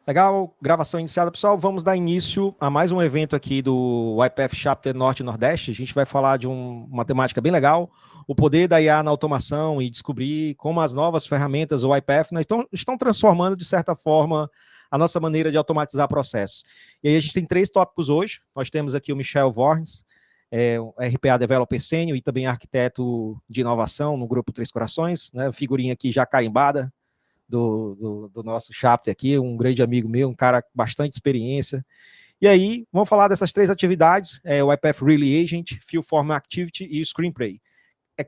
Legal, gravação iniciada, pessoal. Vamos dar início a mais um evento aqui do YPF Chapter Norte e Nordeste. A gente vai falar de uma temática bem legal, o poder da IA na automação e descobrir como as novas ferramentas do YPF estão transformando, de certa forma, a nossa maneira de automatizar processos. E aí a gente tem 3 tópicos hoje. Nós temos aqui o Michel Vorns, RPA Developer Sênior e também arquiteto de inovação no Grupo Três Corações, né? Figurinha aqui já carimbada do nosso chapter aqui, um grande amigo meu, um cara com bastante experiência. E aí, vamos falar dessas 3 atividades, o YPF Really Agent, Fill Form Activity e o Screenplay.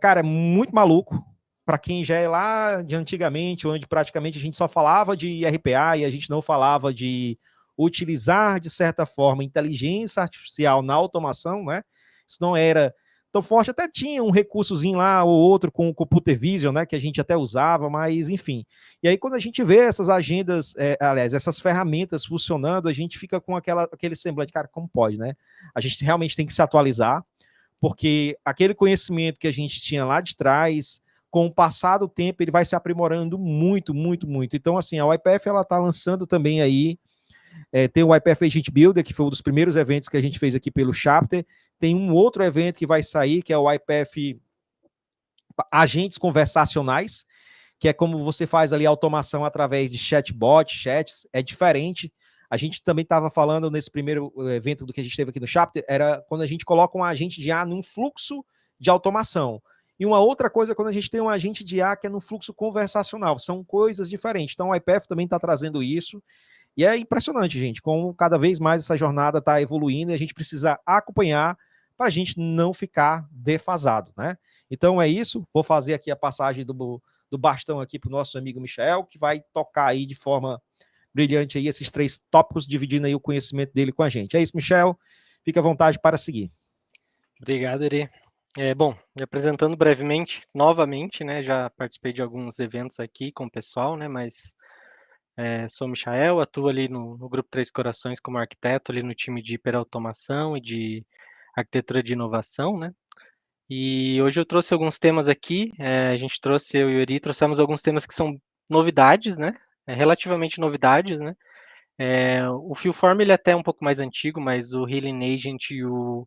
Cara, é muito maluco para quem já é lá de antigamente, onde praticamente a gente só falava de RPA e a gente não falava de utilizar, de certa forma, inteligência artificial na automação, né? Isso não era tão forte, até tinha um recursozinho lá ou outro com o Computer Vision, né, que a gente até usava, mas enfim. E aí quando a gente vê essas agendas, aliás, essas ferramentas funcionando, a gente fica com aquele semblante, cara, como pode, né? A gente realmente tem que se atualizar, porque aquele conhecimento que a gente tinha lá de trás, com o passar do tempo, ele vai se aprimorando muito, muito, muito. Então, assim, a YPF, ela está lançando também aí, tem o YPF Agent Builder, que foi um dos primeiros eventos que a gente fez aqui pelo Chapter, tem um outro evento que vai sair, que é o YPF Agentes Conversacionais, que é como você faz ali automação através de chatbot, chats, é diferente. A gente também estava falando nesse primeiro evento do que a gente teve aqui no Chapter, era quando a gente coloca um agente de IA num fluxo de automação. E uma outra coisa é quando a gente tem um agente de IA que é no fluxo conversacional. São coisas diferentes. Então, o IPF também está trazendo isso. E é impressionante, gente, como cada vez mais essa jornada está evoluindo e a gente precisa acompanhar para a gente não ficar defasado, né? Então é isso. Vou fazer aqui a passagem do bastão aqui para o nosso amigo Michel, que vai tocar aí de forma brilhante aí esses 3 tópicos, dividindo aí o conhecimento dele com a gente. É isso, Michel. Fique à vontade para seguir. Obrigado, Eri. Bom, me apresentando brevemente, novamente, né? Já participei de alguns eventos aqui com o pessoal, né? Mas sou o Michael, atuo ali no Grupo Três Corações como arquiteto, ali no time de hiperautomação e de arquitetura de inovação, né? E hoje eu trouxe alguns temas aqui, a gente trouxe, eu e o Eri, trouxemos alguns temas que são novidades, né? Relativamente novidades, né? O Philform ele é até um pouco mais antigo, mas o Healing Agent e o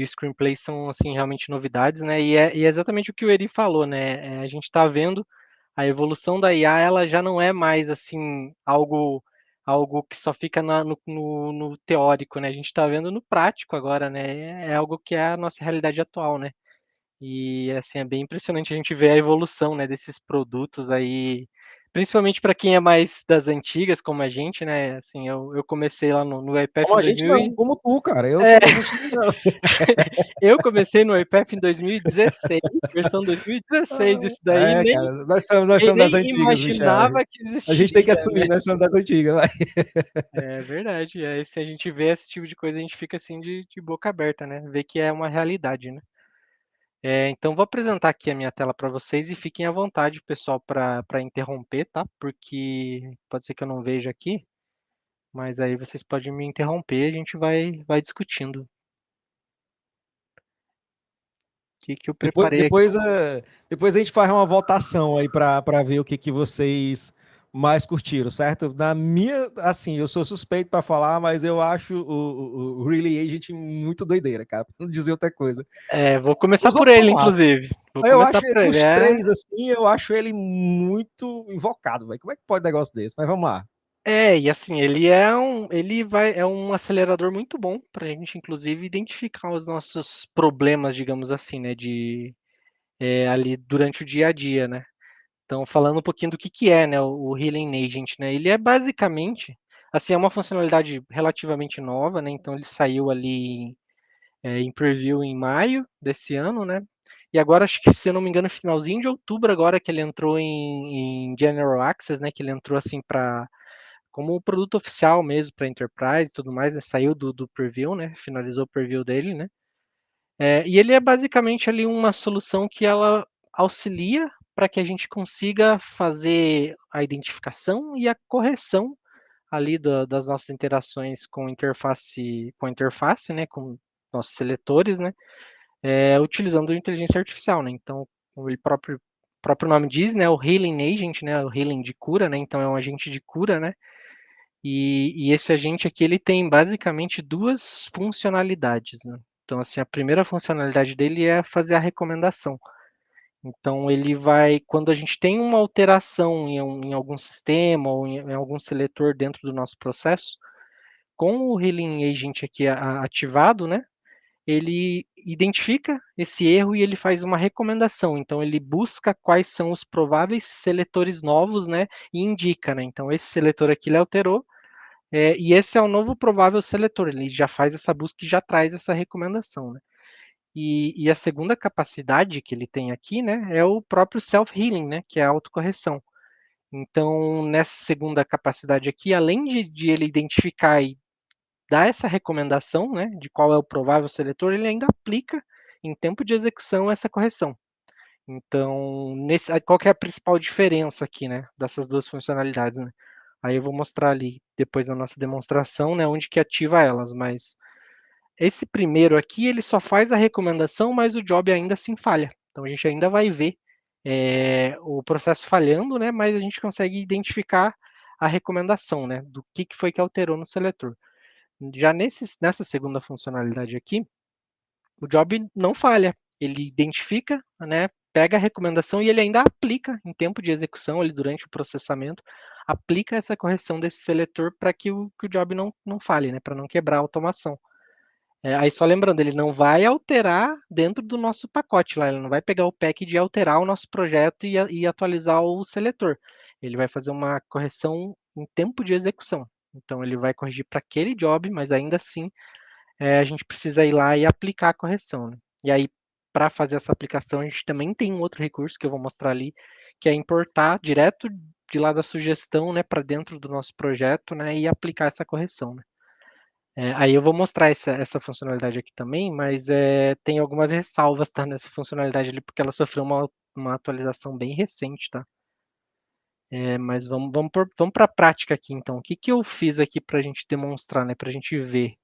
Screenplay são assim realmente novidades, né? E é exatamente o que o Eri falou, né? A gente está vendo a evolução da IA, ela já não é mais assim algo que só fica no teórico, né? A gente está vendo no prático agora, né? É algo que é a nossa realidade atual, né? E assim é bem impressionante a gente ver a evolução, né, desses produtos aí, principalmente para quem é mais das antigas, como a gente, né? Assim, eu comecei lá no Como IPF em a gente 2000 não, e como tu, cara. Eu é, sou das antigas, não. eu comecei no IPF em 2016, versão 2016, isso daí nem Cara, nós somos das antigas, Michel. imaginava que A gente tem que existiria, né? assumir, nós somos das antigas, vai. É verdade. Se a gente vê esse tipo de coisa, a gente fica assim de boca aberta, né? Ver que é uma realidade, né? Então, vou apresentar aqui a minha tela para vocês e fiquem à vontade, pessoal, para interromper, tá? Porque pode ser que eu não veja aqui, mas aí vocês podem me interromper e a gente vai discutindo. O que eu Depois, preparei aqui? depois, depois a gente faz uma votação aí para ver o que vocês mais curtiram, certo? Na minha, assim, eu sou suspeito para falar, mas eu acho o Really Agent muito doideira, cara, pra não dizer outra coisa. Vou começar Os por outros são ele, massa. inclusive. Vou Eu começar acho por ele. dos 3, assim, eu acho ele muito invocado, velho. Como é que pode um negócio desse? Mas vamos lá. E assim, é um acelerador muito bom para a gente, inclusive, identificar os nossos problemas, digamos assim, né, ali durante o dia a dia, né? Então, falando um pouquinho do que é, né, o Healing Agent, né? Ele é basicamente, assim, é uma funcionalidade relativamente nova, né? Então, ele saiu ali em preview em maio desse ano, né? E agora, acho que, se eu não me engano, finalzinho de outubro agora que ele entrou em General Access, né? Que ele entrou, assim, como um produto oficial mesmo para Enterprise e tudo mais, né? Saiu do preview, né? Finalizou o preview dele, né? E ele é basicamente ali uma solução que ela auxilia para que a gente consiga fazer a identificação e a correção ali das nossas interações com a interface, né, com nossos seletores, né, utilizando a inteligência artificial, né. Então, como o próprio nome diz, né, o Healing Agent, né, o Healing de cura, né, então é um agente de cura, né, E esse agente aqui, ele tem basicamente duas funcionalidades, né? Então, assim, a primeira funcionalidade dele é fazer a recomendação. Então, ele vai, quando a gente tem uma alteração em algum sistema ou em algum seletor dentro do nosso processo, com o Healing Agent aqui ativado, né? Ele identifica esse erro e ele faz uma recomendação. Então, ele busca quais são os prováveis seletores novos, né? E indica, né? Então, esse seletor aqui ele alterou, e esse é o novo provável seletor. Ele já faz essa busca e já traz essa recomendação, né? E a segunda capacidade que ele tem aqui, né, é o próprio self-healing, né, que é a autocorreção. Então, nessa segunda capacidade aqui, além de ele identificar e dar essa recomendação, né, de qual é o provável seletor, ele ainda aplica em tempo de execução essa correção. Então, qual que é a principal diferença aqui, né, dessas duas funcionalidades, né? Aí eu vou mostrar ali depois na nossa demonstração, né, onde que ativa elas, mas esse primeiro aqui, ele só faz a recomendação, mas o job ainda assim falha. Então a gente ainda vai ver o processo falhando, né, mas a gente consegue identificar a recomendação, né, do que foi que alterou no seletor. Já nessa segunda funcionalidade aqui, o job não falha, ele identifica, né, pega a recomendação e ele ainda aplica em tempo de execução, ele durante o processamento, aplica essa correção desse seletor para que o job não falhe, né, para não quebrar a automação. Aí só lembrando, ele não vai alterar dentro do nosso pacote lá, ele não vai pegar o pack de alterar o nosso projeto e atualizar o seletor. Ele vai fazer uma correção em tempo de execução. Então ele vai corrigir para aquele job, mas ainda assim a gente precisa ir lá e aplicar a correção, né? E aí, para fazer essa aplicação, a gente também tem um outro recurso que eu vou mostrar ali, que é importar direto de lá da sugestão, né, para dentro do nosso projeto, né, e aplicar essa correção, né? Aí eu vou mostrar essa funcionalidade aqui também, mas tem algumas ressalvas, tá, nessa funcionalidade ali, porque ela sofreu uma atualização bem recente, tá? Mas vamos para a prática aqui, então. O que eu fiz aqui para a gente demonstrar, né, para a gente ver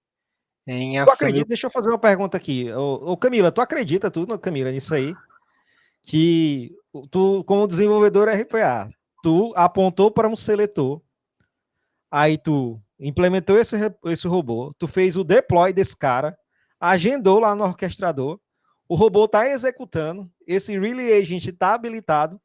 em Tu ação? acredita? Deixa eu fazer uma pergunta aqui. Ô Camila, tu acredita tudo, Camila, nisso aí? Que tu, como desenvolvedor RPA, tu apontou para um seletor, aí tu implementou esse robô, tu fez o deploy desse cara, agendou lá no orquestrador, o robô está executando, esse Relay Agent está habilitado,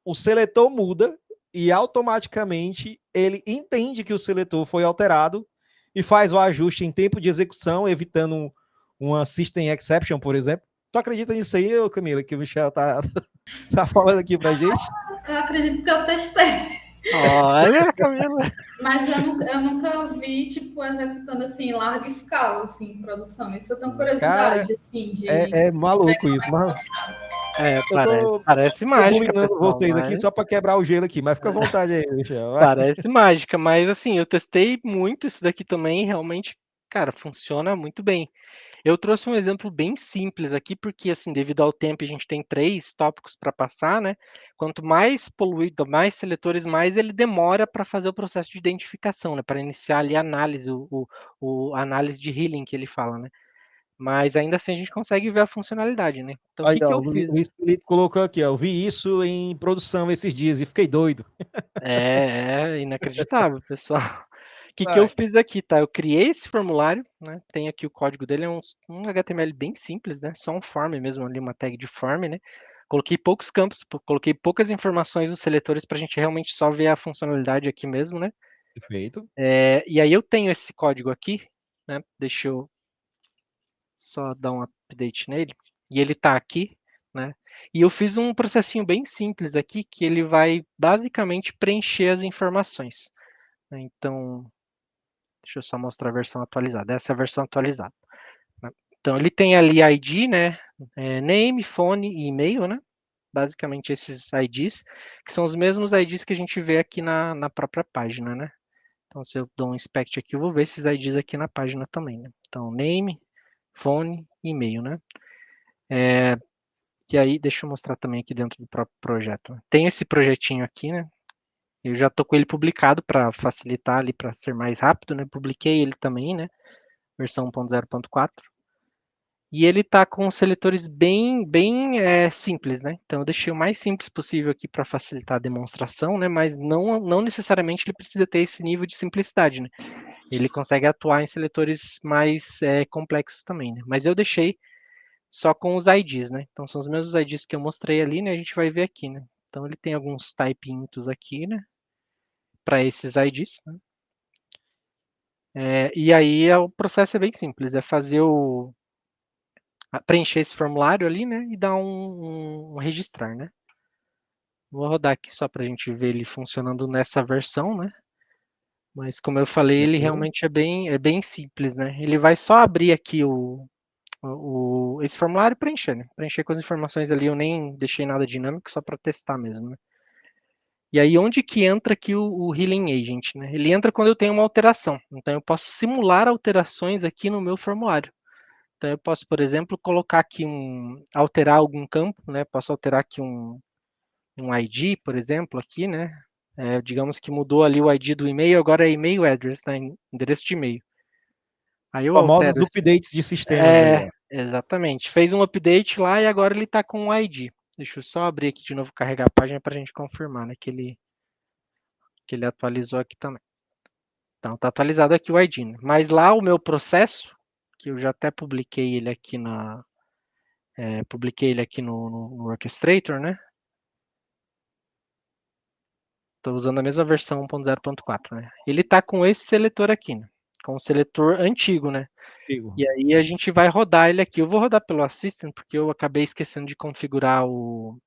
o seletor muda e automaticamente ele entende que o seletor foi alterado e faz o ajuste em tempo de execução, evitando uma system exception, por exemplo. Tu acredita nisso aí, Camila, que o Michel tá, tá falando aqui pra gente? Eu acredito que eu testei. Olha, Camila. Mas eu nunca vi, tipo, executando assim, em larga escala, assim, em produção. Isso eu tenho Cara, curiosidade, assim, de é maluco isso, mas eu Parece tô mágica, bulinando pessoal, vocês aqui mas só para quebrar o gelo aqui, mas fica à vontade aí, Michel. parece mágica, mas assim, eu testei muito isso daqui também, realmente, cara, funciona muito bem. Eu trouxe um exemplo bem simples aqui, porque assim, devido ao tempo, a gente tem 3 tópicos para passar, né? Quanto mais poluído, mais seletores, mais ele demora para fazer o processo de identificação, né? Para iniciar ali a análise, a análise de healing que ele fala, né? Mas ainda assim a gente consegue ver a funcionalidade, né? Então o Aí, que ó, eu o fiz? Luiz Felipe colocou aqui, ó, eu vi isso em produção esses dias e fiquei doido. É inacreditável, pessoal. O que eu Vai. fiz aqui, tá? Eu criei esse formulário, né? Tem aqui o código dele, é um HTML bem simples, né? Só um form mesmo ali, uma tag de form, né? Coloquei poucos campos, coloquei poucas informações nos seletores para a gente realmente só ver a funcionalidade aqui mesmo, né? Perfeito. E aí eu tenho esse código aqui, né? Deixa eu só dar um update nele. E ele tá aqui, né? E eu fiz um processinho bem simples aqui, que ele vai basicamente preencher as informações, né? Então, deixa eu só mostrar a versão atualizada. Essa é a versão atualizada, né? Então, ele tem ali ID, né? Name, phone e e-mail, né? Basicamente esses IDs, que são os mesmos IDs que a gente vê aqui na própria página, né? Então, se eu dou um inspect aqui, eu vou ver esses IDs aqui na página também, né? Então, name, phone e e-mail, né? E aí, deixa eu mostrar também aqui dentro do próprio projeto. Tem esse projetinho aqui, né? Eu já tô com ele publicado para facilitar ali, para ser mais rápido, né? Publiquei ele também, né? Versão 1.0.4. E ele está com seletores bem simples, né? Então eu deixei o mais simples possível aqui para facilitar a demonstração, né? Mas não necessariamente ele precisa ter esse nível de simplicidade, né? Ele consegue atuar em seletores mais complexos também, né? Mas eu deixei só com os IDs, né? Então são os mesmos IDs que eu mostrei ali, né? A gente vai ver aqui, né? Então ele tem alguns type intos aqui, né? Para esses IDs, né? E aí o processo é bem simples, é fazer preencher esse formulário ali, né? E dar um registrar, né? Vou rodar aqui só para a gente ver ele funcionando nessa versão, né? Mas como eu falei, ele realmente é bem simples, né? Ele vai só abrir aqui esse formulário e preencher, né? Preencher com as informações ali, eu nem deixei nada dinâmico, só para testar mesmo, né? E aí, onde que entra aqui o Healing Agent, né? Ele entra quando eu tenho uma alteração. Então, eu posso simular alterações aqui no meu formulário. Então, eu posso, por exemplo, colocar aqui alterar algum campo, né? Posso alterar aqui um ID, por exemplo, aqui, né? Digamos que mudou ali o ID do e-mail, agora é e-mail address, né? Endereço de e-mail. Aí eu Famosos altero. updates de sistemas aí, ó. Exatamente. Fez um update lá e agora ele está com um ID. Deixa eu só abrir aqui de novo, carregar a página para a gente confirmar, né? Que ele atualizou aqui também. Então, está atualizado aqui o ID, né? Mas lá o meu processo, que eu já até publiquei ele aqui no Orchestrator, né? Estou usando a mesma versão 1.0.4, né? Ele está com esse seletor aqui, né? Com o seletor antigo, né? E aí a gente vai rodar ele aqui. Eu vou rodar pelo Assistant, porque eu acabei esquecendo de configurar o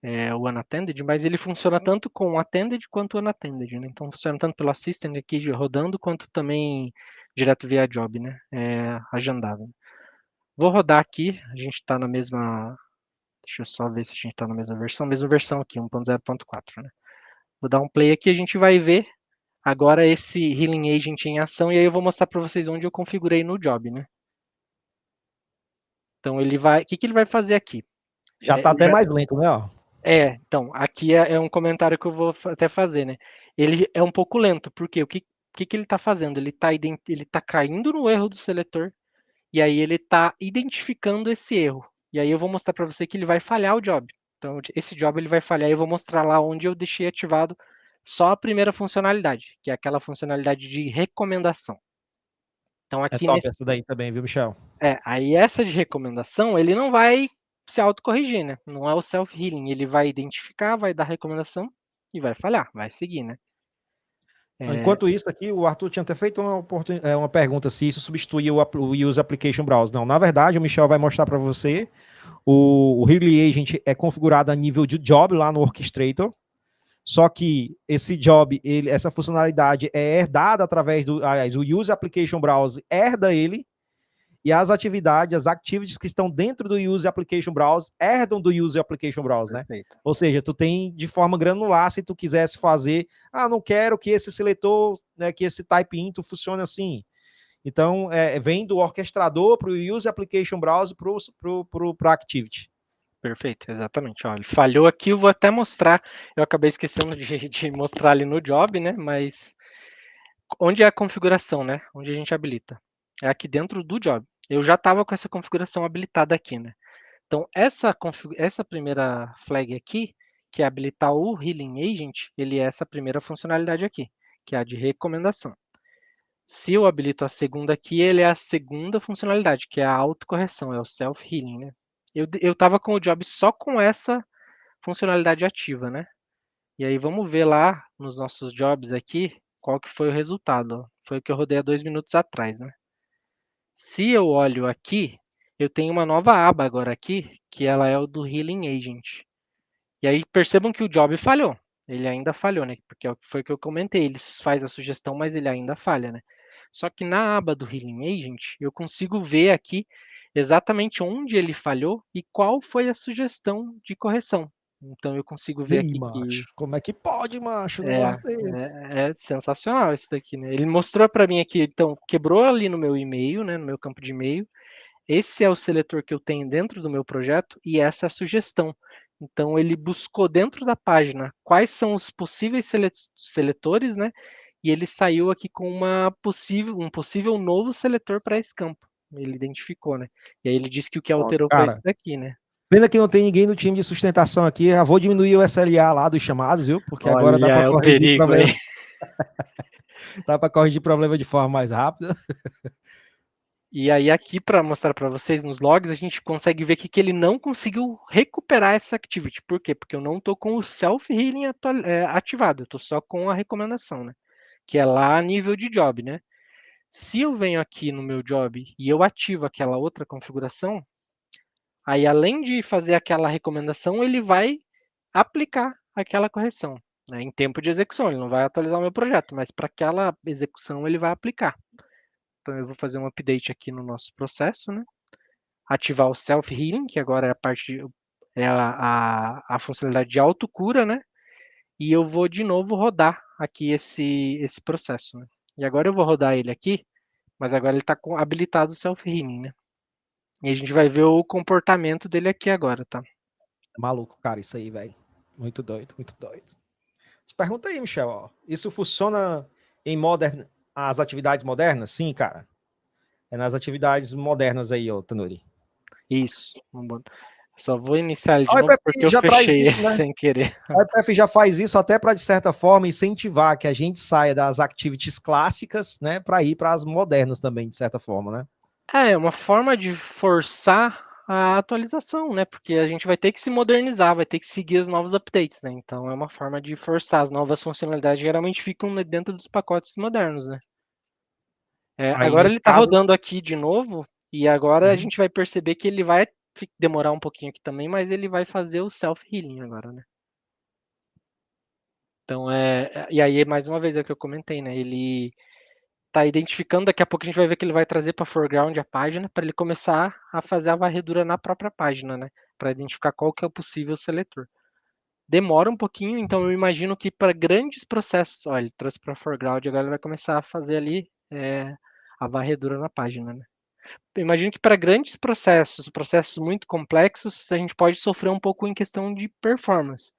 Unattended, mas ele funciona tanto com o Attended quanto o Unattended, né? Então funciona tanto pelo Assistant aqui rodando, quanto também direto via Job, né? Agendado. Vou rodar aqui, a gente está na mesma... Deixa eu só ver se a gente está na mesma versão aqui, 1.0.4, né? Vou dar um play aqui, a gente vai ver agora esse Healing Agent em ação, e aí eu vou mostrar para vocês onde eu configurei no Job, né? Então ele vai... O que ele vai fazer aqui? Já tá até mais lento, né? Ó. Então, aqui é um comentário que eu vou até fazer, né? Ele é um pouco lento, porque o que ele está fazendo? Ele tá caindo no erro do seletor, e aí ele está identificando esse erro. E aí eu vou mostrar para você que ele vai falhar o job. Então, esse job ele vai falhar, e eu vou mostrar lá onde eu deixei ativado só a primeira funcionalidade, que é aquela funcionalidade de recomendação. Então, É aqui top essa daí também, viu, Michel? aí essa de recomendação, ele não vai se autocorrigir, né? Não é o self-healing, ele vai identificar, vai dar recomendação e vai falhar, vai seguir, né? Enquanto isso aqui, o Arthur tinha até feito uma pergunta se isso substituía o Use Application Browser. Não, na verdade, o Michel vai mostrar para você. O Healing Agent é configurado a nível de job lá no Orchestrator. Só que esse job, essa funcionalidade é herdada através o Use Application Browser herda ele, e as activities que estão dentro do Use Application Browser herdam do Use Application Browser, né? Perfeito. Ou seja, tu tem de forma granular, se tu quisesse fazer, não quero que esse seletor, né, que esse type into funcione assim. Então, vem do orquestrador para o Use Application Browser para Activity. Perfeito, exatamente. Ó, ele falhou aqui, eu vou até mostrar. Eu acabei esquecendo de mostrar ali no job, né? Mas onde é a configuração, né? Onde a gente habilita? É aqui dentro do job. Eu já estava com essa configuração habilitada aqui, né? Então, essa primeira flag aqui, que é habilitar o Healing Agent, ele é essa primeira funcionalidade aqui, que é a de recomendação. Se eu habilito a segunda aqui, ele é a segunda funcionalidade, que é a autocorreção, é o self-healing, né? Eu estava com o job só com essa funcionalidade ativa, né? E aí vamos ver lá nos nossos jobs aqui, qual que foi o resultado. Ó. Foi o que eu rodei há 2 minutos atrás, né? Se eu olho aqui, eu tenho uma nova aba agora aqui, que ela é o do Healing Agent. E aí percebam que o job falhou. Ele ainda falhou, né? Porque foi o que eu comentei. Ele faz a sugestão, mas ele ainda falha, né? Só que na aba do Healing Agent, eu consigo ver aqui exatamente onde ele falhou e qual foi a sugestão de correção. Então eu consigo ver Ih, aqui que macho, como é que pode, macho, um negócio desse? é sensacional isso daqui, né? Ele mostrou para mim aqui, então, quebrou ali no meu e-mail, né? No meu campo de e-mail. Esse é o seletor que eu tenho dentro do meu projeto e essa é a sugestão. Então, ele buscou dentro da página quais são os possíveis seletores, né? E ele saiu aqui com um possível novo seletor para esse campo. ele identificou, né? E aí ele disse que o que Ó, alterou foi isso cara, daqui, né? pena que não tem ninguém no time de sustentação aqui, já vou diminuir o SLA lá dos chamados, viu? Porque agora dá Olha, para é o corrigir perigo problema, aí. dá para corrigir problema de forma mais rápida. E aí aqui para mostrar para vocês nos logs, a gente consegue ver que ele não conseguiu recuperar essa activity. Por quê? Porque eu não estou com o self-healing ativado, eu estou só com a recomendação, né? Que é lá a nível de job, né? Se eu venho aqui no meu job e eu ativo aquela outra configuração, aí além de fazer aquela recomendação, ele vai aplicar aquela correção, né, em tempo de execução. Ele não vai atualizar o meu projeto, mas para aquela execução ele vai aplicar. Então eu vou fazer um update aqui no nosso processo, né? Ativar o self-healing, que agora é a parte é a funcionalidade de autocura, né? E eu vou de novo rodar aqui esse processo, né? E agora eu vou rodar ele aqui, mas agora ele está habilitado o self-healing, né? E a gente vai ver o comportamento dele aqui agora, tá? Maluco, cara, isso aí, velho. Muito doido, muito doido. Pergunta aí, Michel, ó. Isso funciona em as atividades modernas? Sim, cara. É nas atividades modernas aí, ó, Tanuri. Isso. Só vou iniciar ele de A novo IPF porque eu já traz fechei isso, ele né? sem querer. A IPF já faz isso até para, de certa forma, incentivar que a gente saia das activities clássicas, né, para ir para as modernas também, de certa forma, né? É uma forma de forçar a atualização, né? Porque a gente vai ter que se modernizar, vai ter que seguir os novos updates, né? Então é uma forma de forçar. As novas funcionalidades geralmente ficam dentro dos pacotes modernos, né? Aí, Agora nesse ele está caso, rodando aqui de novo e agora a gente vai perceber que ele vai demorar um pouquinho aqui também, mas ele vai fazer o self-healing agora, né? Então e aí mais uma vez é o que eu comentei, né? Ele tá identificando, daqui a pouco a gente vai ver que ele vai trazer para foreground a página para ele começar a fazer a varredura na própria página, né? Para identificar qual que é o possível seletor. Demora um pouquinho, então eu imagino que para grandes processos, olha, ele trouxe para foreground, agora ele vai começar a fazer ali a varredura na página, né? Eu imagino que para grandes processos muito complexos, a gente pode sofrer um pouco em questão de performance.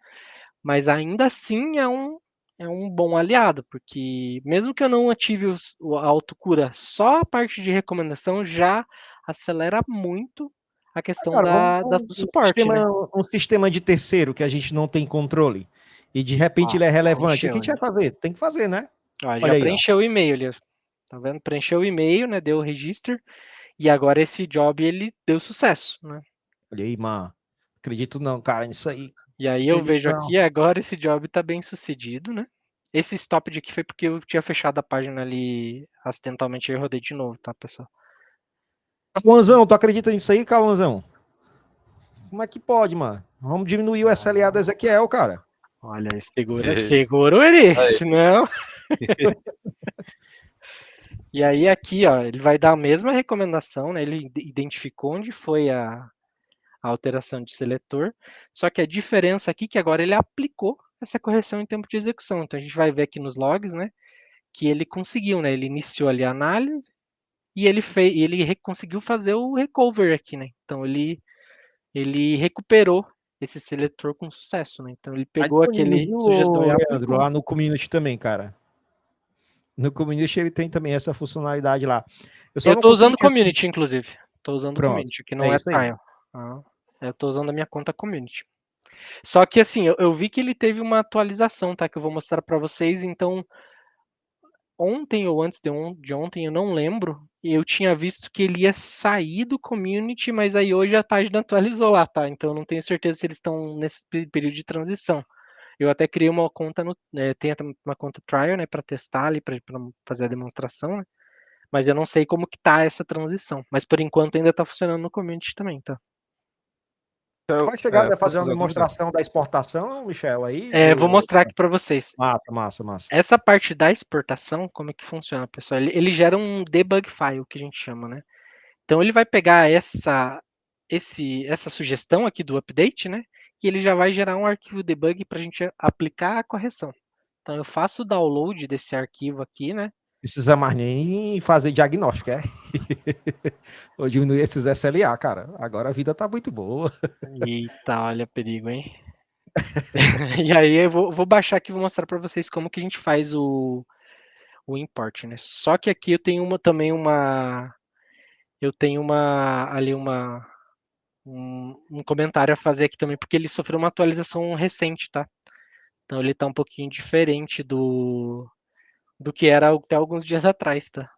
Mas ainda assim é um bom aliado, porque mesmo que eu não ative a autocura, só a parte de recomendação já acelera muito a questão cara, do suporte, né? um sistema de terceiro que a gente não tem controle e de repente Ó, ele é relevante. O que a preencheu gente vai ali. fazer? Tem que fazer, né? Ó, já Olha aí, ó. preencheu o e-mail ali. Tá vendo? Preencheu o e-mail, né? Deu o register. E agora esse job ele deu sucesso, né? Olha aí, mano. Acredito não, cara, nisso aí. E aí eu Acredito vejo não. aqui, agora esse job está bem sucedido, né? Esse stop de aqui foi porque eu tinha fechado a página ali acidentalmente e eu rodei de novo, tá, pessoal? Cauãzão, tu acredita nisso aí, Cauãzão? Como é que pode, mano? Vamos diminuir o SLA do Ezequiel, cara. Olha, segurou ele, Aí. senão... E aí aqui, ó, ele vai dar a mesma recomendação, né? Ele identificou onde foi a alteração de seletor, só que a diferença aqui é que agora ele aplicou essa correção em tempo de execução. Então a gente vai ver aqui nos logs, né, que ele conseguiu, né? Ele iniciou ali a análise e ele conseguiu fazer o recover aqui, né? Então ele recuperou esse seletor com sucesso, né? Então ele Tá pegou disponível, aquele viu, sugestão e Leandro? aplicou. Lá no community também, cara. No community ele tem também essa funcionalidade lá. Eu só Eu não estou consigo usando te responder. community, inclusive. Estou usando Pronto. community, que É não é isso aí. trial. Ah, eu estou usando a minha conta community. Só que assim, eu vi que ele teve uma atualização, tá? Que eu vou mostrar para vocês. Então, ontem ou antes de ontem, eu não lembro, eu tinha visto que ele ia sair do community, mas aí hoje a página atualizou lá, tá? Então eu não tenho certeza se eles estão nesse período de transição. Eu até criei uma conta, tem uma conta trial, né, para testar ali, para fazer a demonstração, né? Mas eu não sei como que tá essa transição. Mas por enquanto ainda tá funcionando no community também, tá? Vai chegar a Posso fazer uma fazer uma dúvida? demonstração da exportação, Michel, aí? Vou mostrar aqui para vocês. Massa, massa, massa. Essa parte da exportação, como é que funciona, pessoal? Ele gera um debug file, que a gente chama, né? Então ele vai pegar essa sugestão aqui do update, né? E ele já vai gerar um arquivo debug para a gente aplicar a correção. Então eu faço o download desse arquivo aqui, né? Precisa mais nem fazer diagnóstico, é? Ou diminuir esses SLA, cara. Agora a vida tá muito boa. Eita, olha perigo, hein? E aí eu vou baixar aqui e vou mostrar para vocês como que a gente faz o import, né? Só que aqui eu tenho também uma eu tenho um comentário a fazer aqui também, porque ele sofreu uma atualização recente, tá? Então ele tá um pouquinho diferente do que era até alguns dias atrás, tá?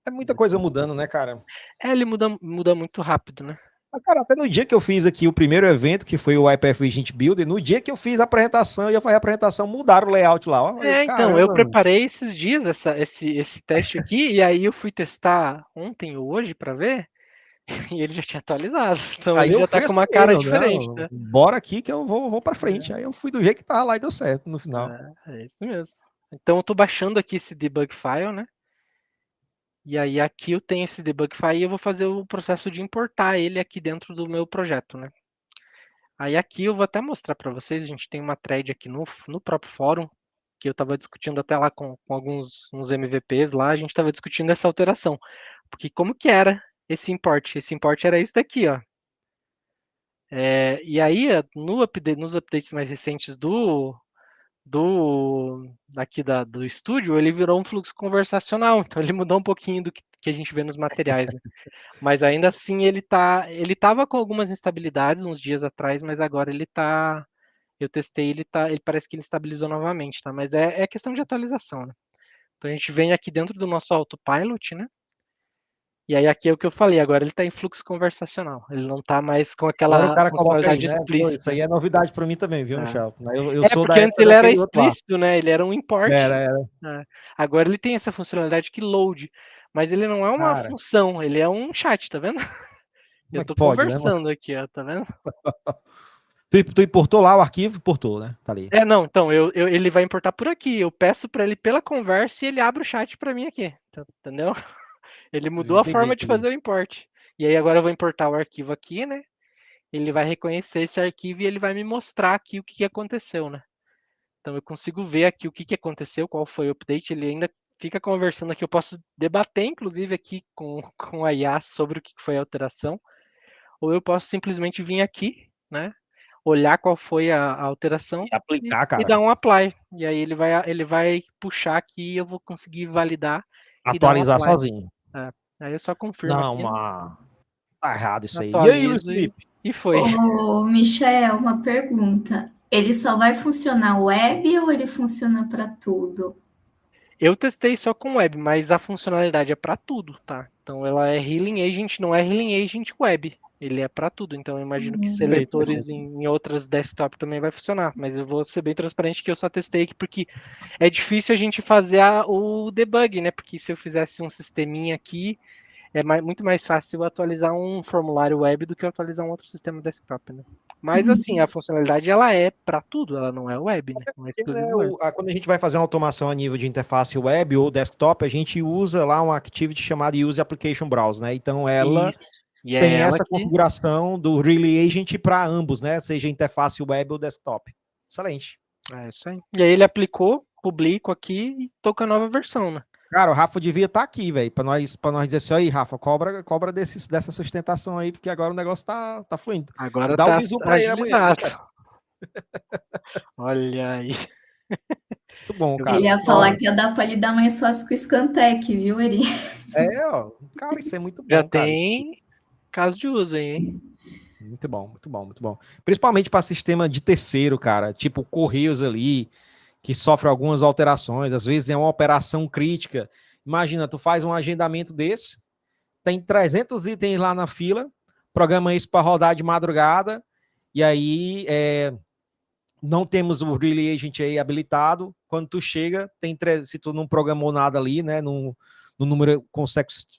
É muita coisa mudando, né, cara? Ele muda muito rápido, né? Mas, cara, até no dia que eu fiz aqui o primeiro evento, que foi o YPF Agent Builder, no dia que eu fiz a apresentação, eu ia fazer a apresentação, mudaram o layout lá. Ó. Então, eu Caramba, preparei esses dias esse teste aqui, e aí eu fui testar ontem ou hoje para ver, e ele já tinha atualizado. Então aí ele eu já tá fui com assim uma cara mesmo, diferente, não, né? bora aqui que eu vou pra frente. Aí eu fui do jeito que tava lá e deu certo no final. É isso mesmo. Então eu tô baixando aqui esse debug file, né? E aí aqui eu tenho esse debug file e eu vou fazer o processo de importar ele aqui dentro do meu projeto, né? Aí aqui eu vou até mostrar para vocês, a gente tem uma thread aqui no próprio fórum, que eu estava discutindo até lá com alguns uns MVPs lá, a gente estava discutindo essa alteração. Porque como que era esse import? Esse import era isso daqui, ó. E aí, nos updates mais recentes aqui do estúdio, ele virou um fluxo conversacional, então ele mudou um pouquinho do que a gente vê nos materiais, né? Mas ainda assim ele tava com algumas instabilidades uns dias atrás, mas agora eu testei, ele parece que ele estabilizou novamente, tá? Mas é questão de atualização, né? Então a gente vem aqui dentro do nosso autopilot, né? E aí aqui é o que eu falei, agora ele está em fluxo conversacional, ele não está mais com Agora o aquela cara coloca aí, funcionalidade né? Pô, isso explícita. aí é novidade pra mim também, viu, É. Michel? Eu sou da Porque antes época ele era daquele outro lá. explícito, né? Ele era um import. Era. Agora ele tem essa funcionalidade que load, mas ele não é uma Cara, função, ele é um chat, tá vendo? como Eu é que tô pode, né, mano? conversando aqui, ó, tá vendo? Tu importou lá o arquivo? Importou, né? Tá ali. Não, então, ele vai importar por aqui. Eu peço para ele pela conversa e ele abre o chat para mim aqui. Entendeu? Ele mudou a Entendi, forma de entendi. fazer o import. E aí agora eu vou importar o arquivo aqui, né? Ele vai reconhecer esse arquivo e ele vai me mostrar aqui o que aconteceu, né? Então eu consigo ver aqui o que aconteceu, qual foi o update. Ele ainda fica conversando aqui. Eu posso debater, inclusive, aqui com a IA sobre o que foi a alteração. Ou eu posso simplesmente vir aqui, né? Olhar qual foi a alteração E aplicar, e cara. dar um apply. E aí ele vai puxar aqui e eu vou conseguir validar e dar um Atualizar apply. sozinho. Aí eu só confirmo Não, aqui, né? mas tá errado isso aí. E aí, Luiz Atualizo Felipe? e foi. Ô, Michel, uma pergunta. Ele só vai funcionar web ou ele funciona para tudo? Eu testei só com web, mas a funcionalidade é para tudo, tá? Então ela é Healing Agent, não é Healing Agent web. Ele é para tudo. Então eu imagino que Perfeito, seletores perfeito. em outras desktop também vai funcionar. Mas eu vou ser bem transparente que eu só testei aqui porque é difícil a gente fazer o debug, né? Porque se eu fizesse um sisteminha aqui, muito mais fácil atualizar um formulário web do que atualizar um outro sistema desktop, né? Mas assim, a funcionalidade ela é para tudo, ela não é web, né? Não é Porque, né, exclusivo web. quando a gente vai fazer uma automação a nível de interface web ou desktop, a gente usa lá uma activity chamada Use Application Browse, né? Então ela Isso. E é tem ela essa que configuração do Relay Agent para ambos, né? Seja interface web ou desktop. Excelente. É isso aí. E aí ele aplicou, publico aqui e tô com a nova versão, né? Cara, o Rafa devia estar aqui, velho, para nós dizer assim, aí, Rafa, cobra dessa sustentação aí, porque agora o negócio tá fluindo. Tu Agora dá o tá bizu para ele amanhã, viu, agilizado. chefe? Olha aí. Muito bom, Eu vou Ele cara. ia só. falar que ia dar para lhe dar mais fácil com o Scantec, viu, Eri? Ó, cara, isso é muito Já bom, cara. tem caso de uso aí, hein? Muito bom, muito bom, muito bom. Principalmente para sistema de terceiro, cara, tipo Correios ali, que sofre algumas alterações, às vezes é uma operação crítica. Imagina, tu faz um agendamento desse, tem 300 itens lá na fila, programa isso para rodar de madrugada, e aí não temos o Relay Agent aí habilitado. Quando tu chega, se tu não programou nada ali, né, no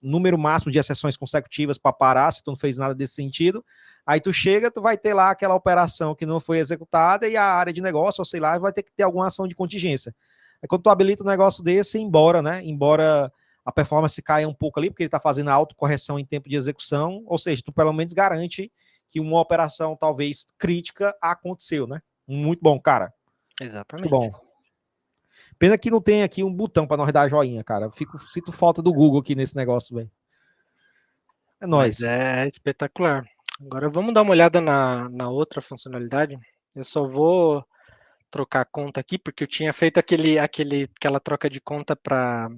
número máximo de sessões consecutivas para parar, se tu não fez nada desse sentido, aí tu chega, tu vai ter lá aquela operação que não foi executada e a área de negócio, ou sei lá, vai ter que ter alguma ação de contingência. Aí quando tu habilita um negócio desse, embora a performance caia um pouco ali, porque ele está fazendo a autocorreção em tempo de execução, ou seja, tu pelo menos garante que uma operação talvez crítica aconteceu, né? Muito bom, cara. Muito Exatamente. bom. Pena que não tem aqui um botão para nós dar joinha, cara. Sinto falta do Google aqui nesse negócio, velho. É Mas nóis. é espetacular. Agora vamos dar uma olhada na outra funcionalidade. Eu só vou trocar a conta aqui, porque eu tinha feito aquela troca de conta para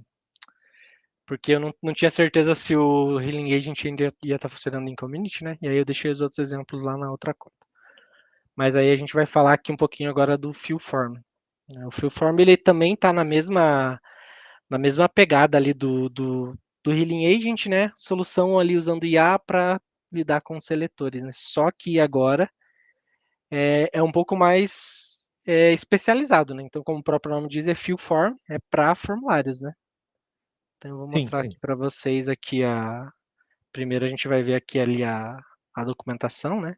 porque eu não tinha certeza se o Healing Agent ainda ia estar funcionando em Community, né? E aí eu deixei os outros exemplos lá na outra conta. Mas aí a gente vai falar aqui um pouquinho agora do Fill-Form. O Fill-Form, ele também está na mesma pegada ali do Healing Agent, né? Solução ali usando IA para lidar com os seletores, né? Só que agora é um pouco mais especializado, né? Então, como o próprio nome diz, é Fill-Form, é para formulários, né? Então, eu vou Sim, mostrar sim. aqui para vocês aqui primeiro a gente vai ver aqui ali a documentação, né?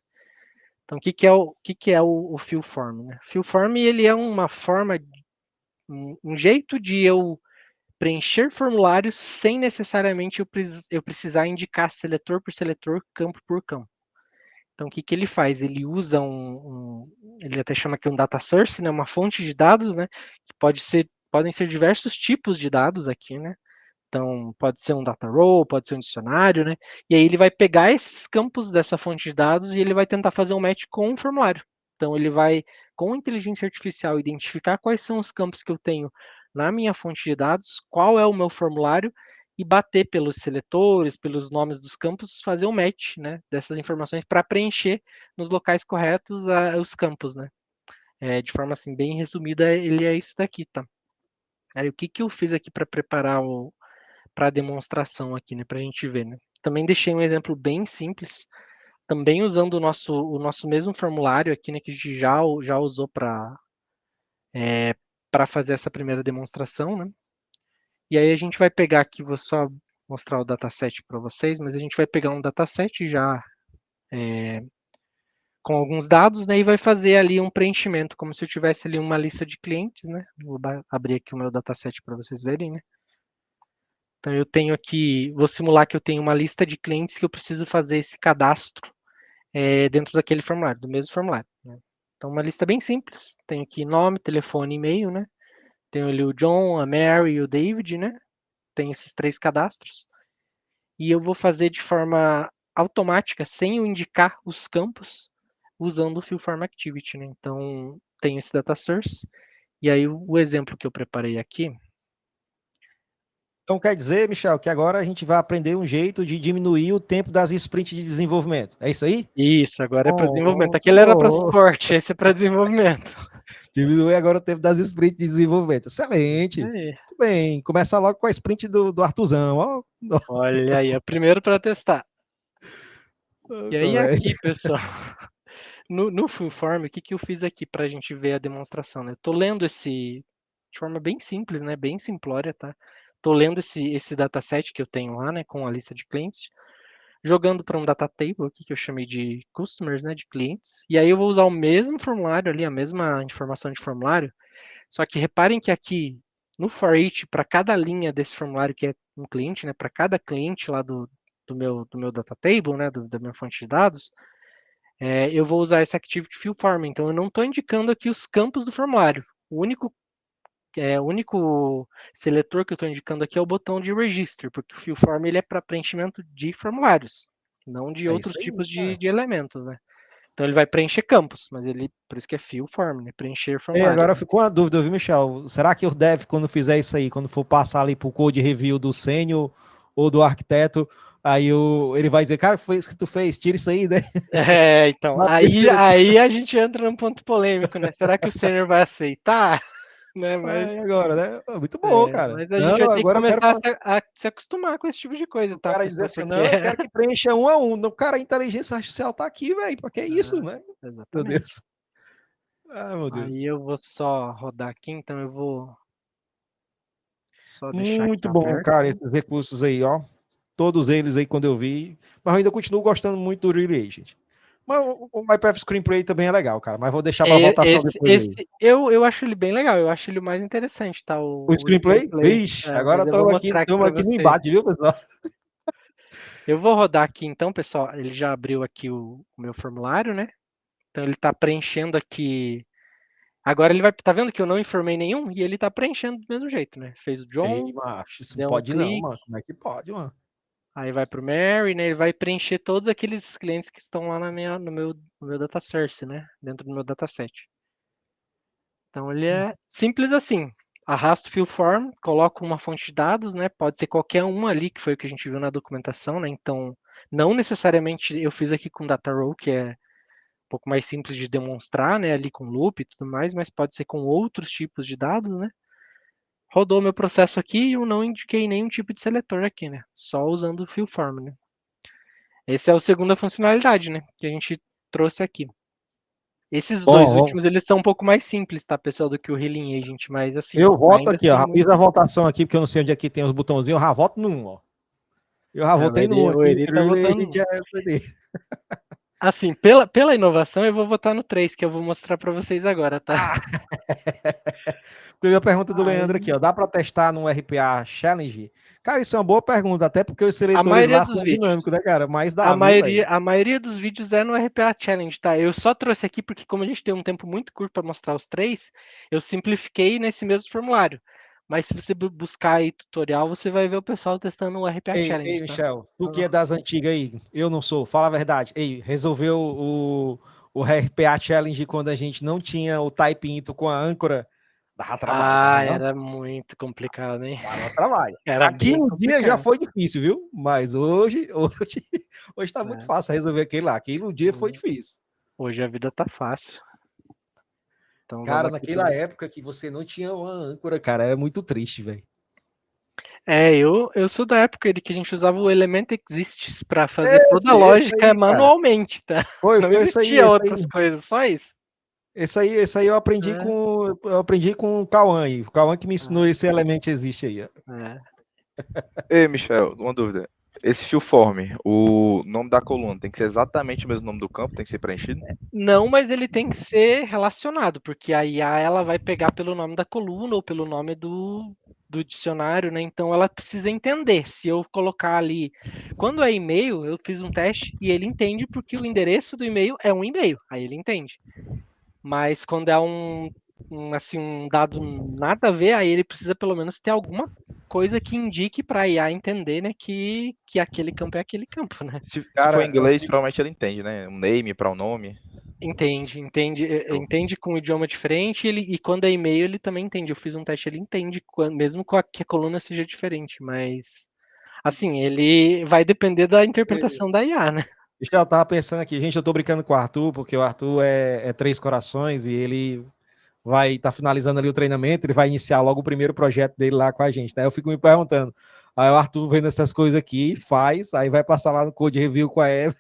Então, o que é o Fill Form, né? Fill Form, ele é uma forma, um jeito de eu preencher formulários sem necessariamente eu precisar indicar seletor por seletor, campo por campo. Então, o que ele faz? Ele usa ele até chama aqui um data source, né? Uma fonte de dados, né? Que podem ser diversos tipos de dados aqui, né? Então, pode ser um data row, pode ser um dicionário, né? E aí ele vai pegar esses campos dessa fonte de dados e ele vai tentar fazer um match com um formulário. Então, ele vai, com inteligência artificial, identificar quais são os campos que eu tenho na minha fonte de dados, qual é o meu formulário, e bater pelos seletores, pelos nomes dos campos, fazer um match, né, dessas informações para preencher nos locais corretos os campos, né? De forma assim, bem resumida, ele é isso daqui, tá? Aí o que eu fiz aqui para preparar para a demonstração aqui, né, para a gente ver, né? Também deixei um exemplo bem simples, também usando o nosso mesmo formulário aqui, né, que a gente já usou para fazer essa primeira demonstração, né? E aí a gente vai pegar aqui, vou só mostrar o dataset para vocês, mas a gente vai pegar um dataset já com alguns dados, né, e vai fazer ali um preenchimento, como se eu tivesse ali uma lista de clientes, né? Vou abrir aqui o meu dataset para vocês verem, né? Então eu tenho aqui, vou simular que eu tenho uma lista de clientes que eu preciso fazer esse cadastro dentro daquele formulário, do mesmo formulário, né? Então uma lista bem simples, tem aqui nome, telefone, e-mail, né? Tenho ali o John, a Mary e o David, né? Tem esses 3 cadastros. E eu vou fazer de forma automática, sem eu indicar os campos, usando o Fill Form Activity, né? Então tem esse data source. E aí o exemplo que eu preparei aqui. Então quer dizer, Michel, que agora a gente vai aprender um jeito de diminuir o tempo das sprints de desenvolvimento. É isso aí? Isso, agora é para desenvolvimento. Aquele era para Oh, suporte, esse é para desenvolvimento. diminuir agora o tempo das sprints de desenvolvimento. Excelente. Aí. Muito bem. Começar logo com a sprint do Artuzão. Ó. Olha aí, é o primeiro para testar. E aí aqui, pessoal, no Fullform, o que eu fiz aqui para a gente ver a demonstração, né? Eu tô lendo de forma bem simples, né? Bem simplória, tá? Tô lendo esse dataset que eu tenho lá, né? Com a lista de clientes, jogando para um data table aqui que eu chamei de customers, né? De clientes. E aí eu vou usar o mesmo formulário ali, a mesma informação de formulário, só que reparem que aqui no for each, para cada linha desse formulário que é um cliente, né? Para cada cliente lá do meu data table, né? Da minha fonte de dados, eu vou usar esse Activity Fill Form. Então, eu não estou indicando aqui os campos do formulário. O único seletor que eu estou indicando aqui é o botão de Register, porque o Fill Form ele é para preenchimento de formulários, não de É outros isso aí, tipos cara. de elementos, né? Então, ele vai preencher campos, mas por isso que é Fill Form, né? Preencher E formulário. agora ficou uma dúvida, viu, Michel? Será que o dev, quando fizer isso aí, quando for passar ali pro code review do sênior ou do arquiteto, aí ele vai dizer, cara, foi isso que tu fez, tira isso aí, né? Então, Uma terceira. aí a gente entra num ponto polêmico, né? Será que o sênior vai aceitar? Né? Aí agora, né? Muito bom, cara. Mas a gente vai Não, ter que agora eu quero começar a se acostumar com esse tipo de coisa, o tá, cara dizer pessoal? assim, Porque não, eu quero que preencha um a um. Não, cara, a inteligência artificial tá aqui, velho. Pra que isso, né? Meu exatamente. Deus. Ah, meu Aí Deus. eu vou só rodar aqui, então eu vou só deixar aqui Muito bom, aberto, cara, né? esses recursos aí, ó. Todos eles aí quando eu vi. Mas eu ainda continuo gostando muito do Relay Agent. Mas o MyPath Screenplay também é legal, cara. Mas vou deixar para votação depois aí. Eu acho ele bem legal, eu acho ele o mais interessante, tá? O O Screenplay? screenplay. Vixe, agora Mas eu vou mostrar aqui estamos para aqui no vocês. embate, viu, pessoal? Eu vou rodar aqui então, pessoal. Ele já abriu aqui o meu formulário, né? Então ele está preenchendo aqui. Agora ele vai. Tá vendo que eu não informei nenhum? E ele está preenchendo do mesmo jeito, né? Fez o Ei, John, macho, isso não deu um pode não, clique. mano. Como é que pode, mano? Aí vai para o Mary, né? Ele vai preencher todos aqueles clientes que estão lá no meu data source, né? Dentro do meu dataset. Então ele é simples assim. arrasto o fill form, coloco uma fonte de dados, né? Pode ser qualquer uma ali, que foi o que a gente viu na documentação, né? Então, não necessariamente eu fiz aqui com data row, que é um pouco mais simples de demonstrar, né? Ali com loop e tudo mais, mas pode ser com outros tipos de dados, né? Rodou meu processo aqui e eu não indiquei nenhum tipo de seletor aqui, né? Só usando o fill form, né? Essa é a segunda funcionalidade, né? Que a gente trouxe aqui. Esses dois Bom, últimos, eles são um pouco mais simples, tá, pessoal, do que o Healing Agent, mas assim, eu voto ainda aqui, ó. assim Já fiz muito... a votação aqui, porque eu não sei onde aqui tem os botãozinhos. Eu já voto num, ó. Eu já o votei num Eri, o aqui, Eri que tá o votando. Agent é CD. Assim, pela inovação, eu vou votar no 3, que eu vou mostrar para vocês agora, tá? Ah! Teve a pergunta do Leandro Aí, aqui, ó. Dá para testar no RPA Challenge? Cara, isso é uma boa pergunta, até porque os a seletores maioria lá dos são vídeos. dinâmicos, né, cara? Mas A dá, viu, velho? maioria, a maioria dos vídeos é no RPA Challenge, tá? Eu só trouxe aqui porque, como a gente tem um tempo muito curto para mostrar os 3, eu simplifiquei nesse mesmo formulário. Mas se você buscar aí tutorial, você vai ver o pessoal testando o RPA Ei, Challenge, tá? Michel, tu que Então, é das antigas aí, eu não sou, fala a verdade. Ei, resolveu o RPA Challenge quando a gente não tinha o Type Into com a âncora? Dava trabalho, dava não? era muito complicado, hein? Dava trabalho. Era Aqui bem no dia já complicado. foi difícil, viu? Mas hoje tá muito Né? fácil resolver aquele lá. Aquele no dia foi difícil. Hoje a vida tá fácil. Então Cara, vamos aqui naquela pro... época que você não tinha uma âncora, cara, era muito triste, velho. Eu sou da época de que a gente usava o Element Exists para fazer toda a Esse lógica aí, cara. manualmente, tá? Não Foi esse aí, existia outras coisas, só isso. esse aí É, eu aprendi com o Cauã aí. O Cauã que me ensinou é, esse elemento existe aí, ó. é. Ei, Michel, uma dúvida. Esse fillform, o nome da coluna tem que ser exatamente o mesmo nome do campo, tem que ser preenchido? Não, mas ele tem que ser relacionado, porque a IA ela vai pegar pelo nome da coluna ou pelo nome do dicionário, né? Então ela precisa entender. Se eu colocar ali, quando é e-mail, eu fiz um teste e ele entende porque o endereço do e-mail é um e-mail. Aí ele entende. Mas quando é assim, um dado nada a ver, aí ele precisa pelo menos ter alguma coisa que indique para a IA entender, né, que aquele campo é aquele campo, né? Se for em Cara, eu inglês, fico. provavelmente ele entende, né? Um name para o nome. Show. Entende com um idioma diferente e quando é e-mail ele também entende. Eu fiz um teste, ele entende, mesmo que a coluna seja diferente, mas assim, ele vai depender da interpretação da IA, né? Eu tava pensando aqui, gente, eu tô brincando com o Arthur, porque o Arthur é Três Corações e ele vai estar finalizando ali o treinamento, ele vai iniciar logo o primeiro projeto dele lá com a gente, né? Eu fico me perguntando, aí o Arthur vendo essas coisas aqui, faz, aí vai passar lá no Code Review com a Eve,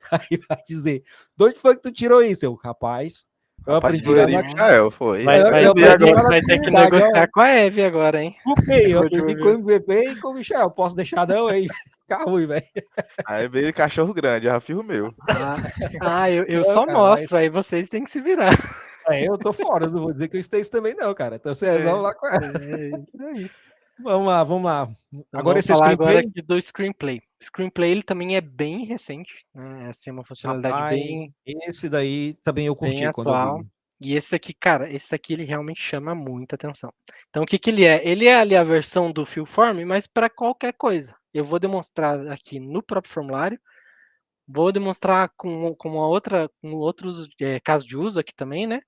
aí vai dizer, de onde foi que tu tirou isso? Eu, rapaz, eu Rapaz, aprendi foi lá ele, na... Michael, foi. Vai, vai, Eu Aprendi vai, aprendi ter, lá agora. na vai ter que comunidade, ó. negociar com a Eve agora, hein? Por quê? Eu Code aprendi com o Review. MVP e com o Michel, posso deixar não, aí fica ruim, velho. Aí veio cachorro grande, já fiz o meu. Eu Não, só cara, mas mostro, aí vocês têm que se virar. eu tô fora, eu não vou dizer que eu estou isso também não, cara, então você É, resolve lá com ela. isso aí. Vamos lá, vamos lá. Então Agora vamos esse é falar agora screenplay? aqui do Screenplay. Screenplay ele também é bem recente, né? Assim, é uma funcionalidade Rapaz, bem, esse daí também eu bem curti quando eu atual. vi. E esse aqui, cara, esse aqui ele realmente chama muita atenção. Então o que que ele é? Ele é ali a versão do Fillform, mas para qualquer coisa. Eu vou demonstrar aqui no próprio formulário, vou demonstrar com uma outra, com outros casos de uso aqui também, né?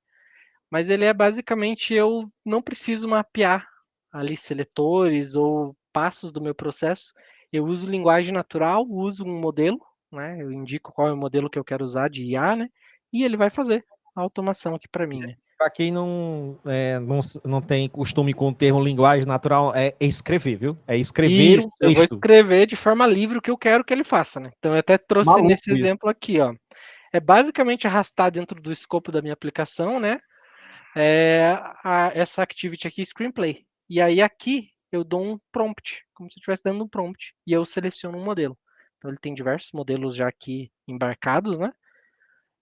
Mas ele é basicamente eu não preciso mapear ali seletores ou passos do meu processo. Eu uso linguagem natural, uso um modelo, né? Eu indico qual é o modelo que eu quero usar de IA, né? E ele vai fazer a automação aqui para mim, né? Para quem não tem costume com o termo linguagem natural, é escrever, viu? É escrever Isso, um eu vou texto. escrever de forma livre o que eu quero que ele faça, né? Então eu até trouxe Maluco nesse isso. exemplo aqui, ó. É basicamente arrastar dentro do escopo da minha aplicação, né? Essa activity aqui, Screenplay. E aí aqui eu dou um prompt, como se eu estivesse dando um prompt, e eu seleciono um modelo. Então ele tem diversos modelos já aqui embarcados, né?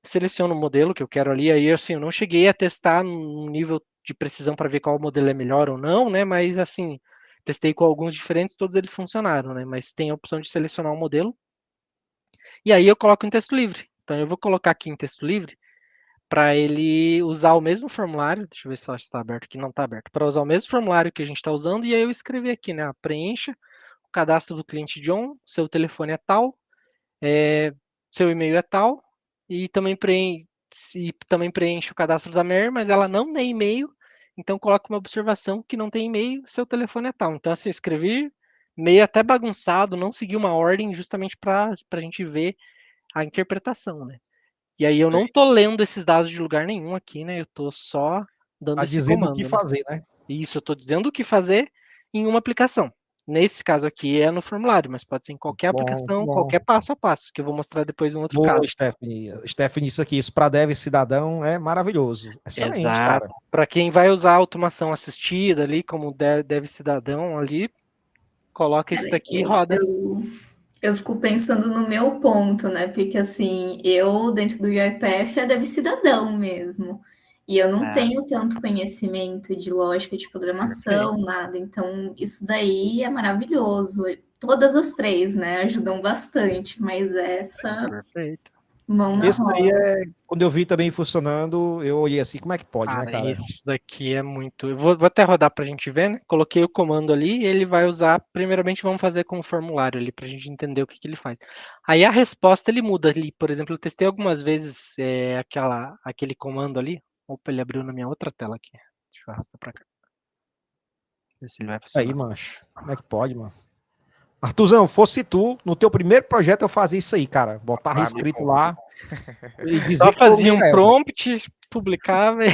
Seleciono o modelo que eu quero ali, aí assim, eu não cheguei a testar num nível de precisão para ver qual modelo é melhor ou não, né? Mas assim, testei com alguns diferentes, todos eles funcionaram, né? Mas tem a opção de selecionar um modelo. E aí eu coloco em texto livre. Então eu vou colocar aqui em texto livre para ele usar o mesmo formulário, deixa eu ver se está aberto aqui, não está aberto, para usar o mesmo formulário que a gente está usando, e aí eu escrevi aqui, né, preencha o cadastro do cliente John, seu telefone é tal, seu e-mail é tal, e também preenche o cadastro da Mary, mas ela não tem e-mail, então coloca uma observação que não tem e-mail, seu telefone é tal. Então, assim, eu escrevi meio até bagunçado, não segui uma ordem justamente para a gente ver a interpretação, né? E aí eu não tô lendo esses dados de lugar nenhum aqui, né? Eu tô só dando Tá esse dizendo o que comando, né? fazer, né? Isso, eu tô dizendo o que fazer em uma aplicação. Nesse caso aqui é no formulário, mas pode ser em qualquer Bom, aplicação, bom. qualquer passo a passo, que eu vou mostrar depois em outro Boa, caso. Stephanie, isso aqui, isso para dev e cidadão é maravilhoso. Excelente, Exato. cara. Para quem vai usar a automação assistida ali, como deve cidadão ali, coloca isso daqui e roda. Eu fico pensando no meu ponto, né? Porque assim, eu dentro do UiPath é dev cidadão mesmo. E eu não tenho tanto conhecimento de lógica de programação, nada. Então, isso daí é maravilhoso. Todas as três, né, ajudam bastante, mas essa Perfeito. mão na Esse daí roda. é, quando eu vi também funcionando, eu olhei assim, como é que pode, né, cara? Isso daqui é muito. Eu vou até rodar para a gente ver, né? Coloquei o comando ali e ele vai usar. Primeiramente, vamos fazer com o formulário ali para a gente entender o que ele faz. Aí a resposta ele muda ali. Por exemplo, eu testei algumas vezes aquele comando ali. Opa, ele abriu na minha outra tela aqui. Deixa eu arrastar para cá. Ver se ele vai funcionar. Aí, macho, como é que pode, mano? Artuzão, fosse tu, no teu primeiro projeto eu fazia isso aí, cara. Botar Ah, me escrito conta. lá e Só dizer que foi o fazia um Michael. prompt, publicava e...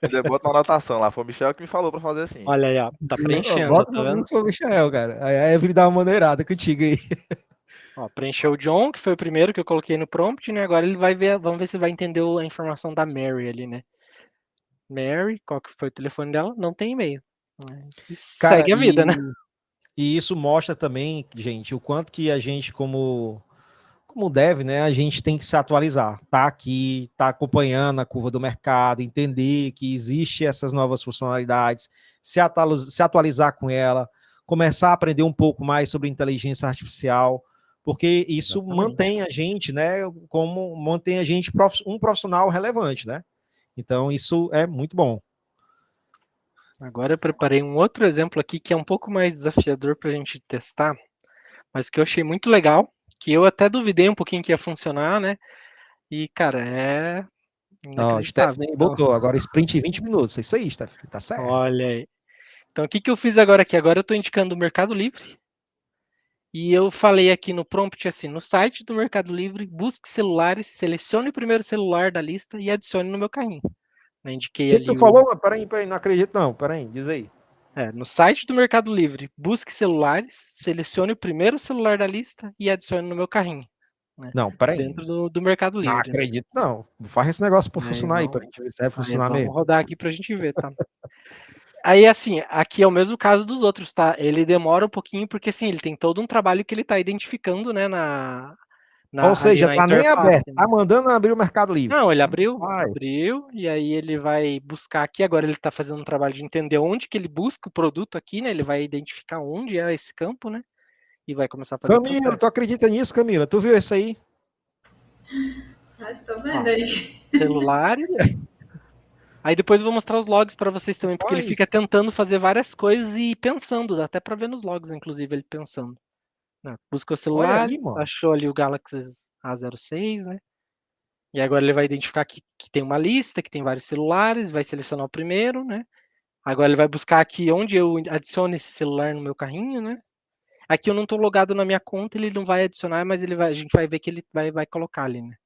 Ainda bota uma anotação lá. Foi o Michel que me falou pra fazer assim. Olha aí, ó. Tá preenchendo, Bota tá vendo? que foi o Michael, cara. Aí a Evelyn dá uma maneirada contigo aí. Ó, preencheu o John, que foi o primeiro que eu coloquei no prompt, né? Agora ele vai ver, vamos ver se vai entender a informação da Mary ali, né? Mary, qual que foi o telefone dela? Não tem e-mail. Cara, Segue a vida, né? e isso mostra também, gente, o quanto que a gente, como dev, né, a gente tem que se atualizar. Tá aqui, tá acompanhando a curva do mercado, entender que existe essas novas funcionalidades, se atualizar com ela, começar a aprender um pouco mais sobre inteligência artificial, porque isso mantém a gente, né, mantém a gente um profissional relevante, né? Então, isso é muito bom. Agora eu preparei um outro exemplo aqui que é um pouco mais desafiador para a gente testar, mas que eu achei muito legal, que eu até duvidei um pouquinho que ia funcionar, né? E, cara, é Ó, inacreditável. Stephanie Então, botou, agora sprint em 20 minutos. É isso aí, Stephanie, tá certo. olha aí. Então, o que eu fiz agora aqui? Agora eu estou indicando o Mercado Livre. E eu falei aqui no prompt assim, no site do Mercado Livre, busque celulares, selecione o primeiro celular da lista e adicione no meu carrinho. Eu indiquei O que tu ali falou? Peraí, não acredito não. Peraí, diz aí. no site do Mercado Livre, busque celulares, selecione o primeiro celular da lista e adicione no meu carrinho. Né? Não, peraí. Dentro do Mercado Não Livre. acredito, não. Faz esse negócio pra funcionar aí, pra gente ver se vai Aí funcionar vamos mesmo. rodar aqui pra gente ver, tá? Aí, assim, aqui é o mesmo caso dos outros, tá? Ele demora um pouquinho porque, assim, ele tem todo um trabalho que ele tá identificando, né, Ou ali seja, na tá nem interface. aberto, tá mandando abrir o Mercado Livre. Não, ele abriu, Vai. e aí ele vai buscar aqui, agora ele está fazendo um trabalho de entender onde que ele busca o produto aqui, né? Ele vai identificar onde é esse campo, né? E vai começar a fazer o Camila, processo. tu acredita nisso, Camila? Tu viu isso aí? Mas tô vendo aí. Celulares. Aí depois eu vou mostrar os logs para vocês também, porque ele fica tentando fazer várias coisas e pensando, dá até para ver nos logs, inclusive, ele pensando. Buscou Olha celulares, aí, mano. achou ali o Galaxy A06, né? E agora ele vai identificar que tem uma lista, que tem vários celulares, vai selecionar o primeiro, né? Agora ele vai buscar aqui onde eu adiciono esse celular no meu carrinho, né? Aqui eu não estou logado na minha conta, ele não vai adicionar, mas a gente vai ver que ele vai colocar ali, né?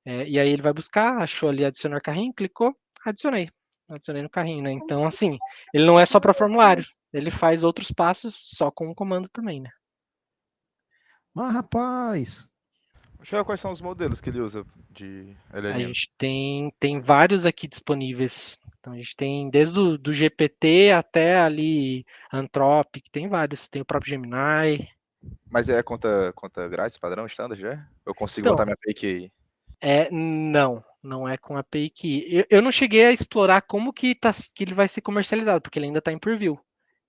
E aí ele vai buscar, achou ali adicionar carrinho, clicou, adicionei no carrinho, né? Então, assim, ele não é só para formulário, ele faz outros passos só com o comando também, né? Mas, rapaz... Michel, quais são os modelos que ele usa de A LLM? gente tem vários aqui disponíveis. Então, a gente tem desde do GPT até ali Anthropic, tem vários. Tem o próprio Gemini. Mas é conta grátis, padrão, standard, já? Eu consigo Então, botar minha fake aí? não é com API Key. Eu não cheguei a explorar como que ele vai ser comercializado, porque ele ainda está em preview.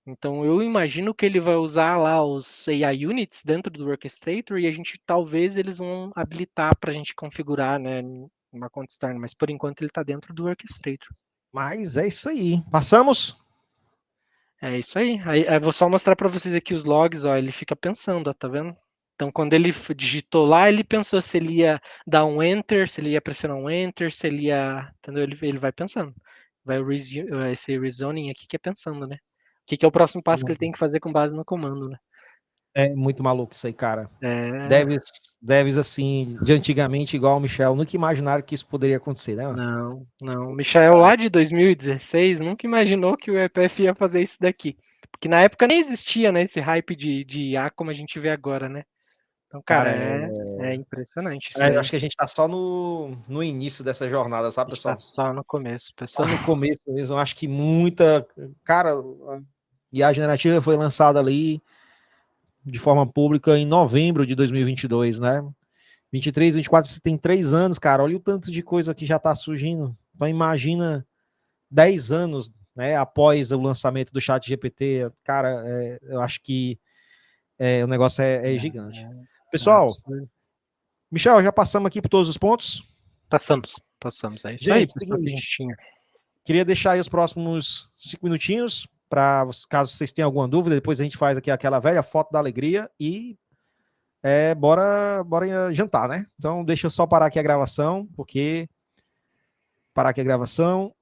Então, eu imagino que ele vai usar lá os AI Units dentro do Orchestrator e talvez eles vão habilitar para a gente configurar, né, uma conta externa, mas por enquanto ele está dentro do Orchestrator. Mas é isso aí. Passamos? É isso aí. Aí eu vou só mostrar para vocês aqui os logs, ó, ele fica pensando, ó, tá vendo? Então, quando ele digitou lá, ele pensou se ele ia dar um Enter, se ele ia pressionar um Enter, se ele ia... Entendeu? Ele vai pensando. Esse rezoning aqui que é pensando, né? O que é o próximo passo que ele tem que fazer com base no comando, né? É muito maluco isso aí, cara. É... Devs assim, de antigamente, igual o Michel, nunca imaginaram que isso poderia acontecer, né? Não. O Michael lá de 2016 nunca imaginou que o EPF ia fazer isso daqui. Porque na época nem existia, né, esse hype de IA como a gente vê agora, né? Então, cara, é impressionante. Isso Eu acho que a gente tá só no início dessa jornada, sabe, pessoal? Tá só no começo, pessoal. Só no começo mesmo. Eu acho que muita... Cara, a IA generativa foi lançada ali de forma pública em novembro de 2022, né? 23, 24, você tem 3 anos, cara. Olha o tanto de coisa que já tá surgindo. Então imagina 10 anos, né, após o lançamento do chat GPT. Cara, eu acho que o negócio é gigante. Pessoal, Michel, já passamos aqui por todos os pontos? Passamos. É isso aí, Gente, pessoal, que a gente tinha. Queria deixar aí os próximos 5 minutinhos para caso vocês tenham alguma dúvida, depois a gente faz aqui aquela velha foto da alegria e bora jantar, né? Então deixa eu só parar aqui a gravação, parar aqui a gravação